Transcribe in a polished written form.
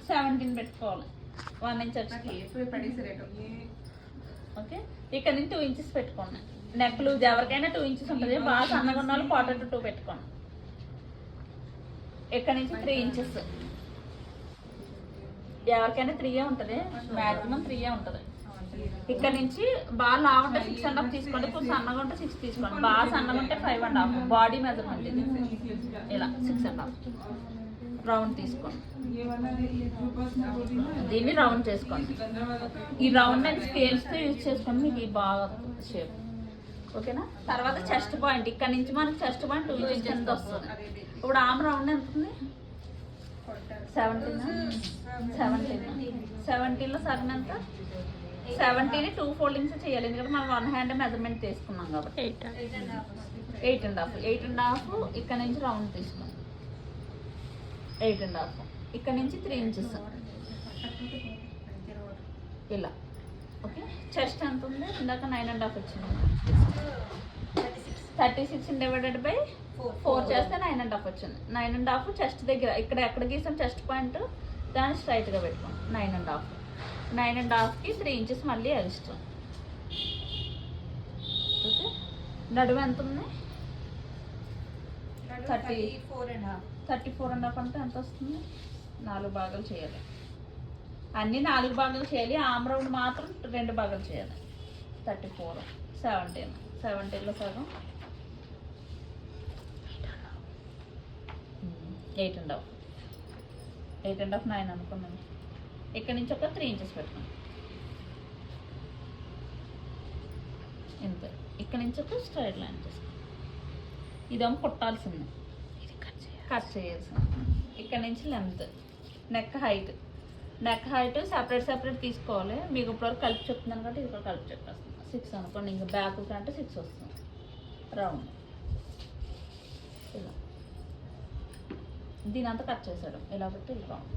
17 పెట్టుకోవాలి 1 ఇంచ్ వచ్చి. ఓకే, ఇక్కడ నుంచి 2 ఇంచెస్ పెట్టుకోండి. నెక్ లూజ్ ఎవరికైనా 2 ఇంచెస్ ఉంటుంది. బాగా సన్నగా ఉన్న వాళ్ళు 1/4 పెట్టుకోండి. ఇక్కడ నుంచి 3 ఇంచెస్, ఎవరికైనా 3 ఉంటుంది, మ్యాక్సిమం 3 ఉంటుంది. ఇక్కడ నుంచి బాగా లావు ఉంటే 6.5 తీసుకోండి, ఇప్పుడు సన్నగా ఉంటే 6 తీసుకోండి. బాగా సన్నగా ఉంటే 5.5. బాడీ మెజర్మెంట్ ఇది. ఇలా 6.5 రౌండ్ తీసుకోండి. దీన్ని రౌండ్ చేసుకోండి. ఈ రౌండ్ అండ్ స్కేల్స్తో యూజ్ చేసుకోండి, మీకు ఈ బాగా షేప్. ఓకేనా? తర్వాత చెస్ట్ పాయింట్, ఇక్కడ నుంచి మనకి చెస్ట్ పాయింట్ 2 ఇంచెస్ ఎంత వస్తుంది. ఇప్పుడు ఆర్మ్ రౌండ్ ఎంత ఉంది? 17లో సగం ఎంత? 70ని 2 ఫోల్డింగ్స్ చేయాలి, ఎందుకంటే మనం 1 హ్యాండ్ మెజర్మెంట్ తీసుకున్నాం కాబట్టి. 8.5 ఇక్కడ నుంచి రౌండ్ తీసుకోండి. 8.5 ఇక్కడ నుంచి 3 ఇంచెస్ ఇలా. ఓకే, చెస్ట్ ఎంత ఉంది? ఇందాక 9.5 వచ్చింది. 36 డివైడెడ్ బై 4 చేస్తే 9.5 వచ్చింది. 9.5 చెస్ట్ దగ్గర, ఇక్కడ ఎక్కడ గీసాం చెస్ట్ పాయింట్, దాన్ని స్ట్రైట్గా పెట్టుకోండి. 9.5కి 3 ఇంచెస్ మళ్ళీ ఎక్స్ట్రా. ఓకే, నడుము ఎంత ఉంది? 34.5 అంటే ఎంత వస్తుంది? 4 భాగాలు చేయాలి. అన్నీ 4 భాగాలు చేయాలి. ఆర్మ్ రౌండ్ మాత్రం 2 భాగాలు చేయాలి. 34 17లో సగం 8.5 9 అనుకున్నాను. ఇక్కడ నుంచి ఒక 3 ఇంచెస్ పెట్టుకోండి. ఇంతే. ఇక్కడ నుంచి ఒక స్ట్రైట్ లైన్ చేసుకోండి. ఇదేమో కుట్టాల్సింది, కట్ చేయాల్సింది. ఇక్కడ నుంచి లెంత్, నెక్ హైట్ సెపరేట్ తీసుకోవాలి. మీకు ఇప్పటివరకు కలిపి చెప్తున్నాను కాబట్టి ఇది కూడా కలిపి చెప్పేస్తాను. 6 అనుకోండి, ఇంకా బ్యాక్ కంటే 6 వస్తుంది. రౌండ్ ఇలా దీని అంతా కట్ చేశాడు, ఇలా పెట్టి ఇలా రౌండ్.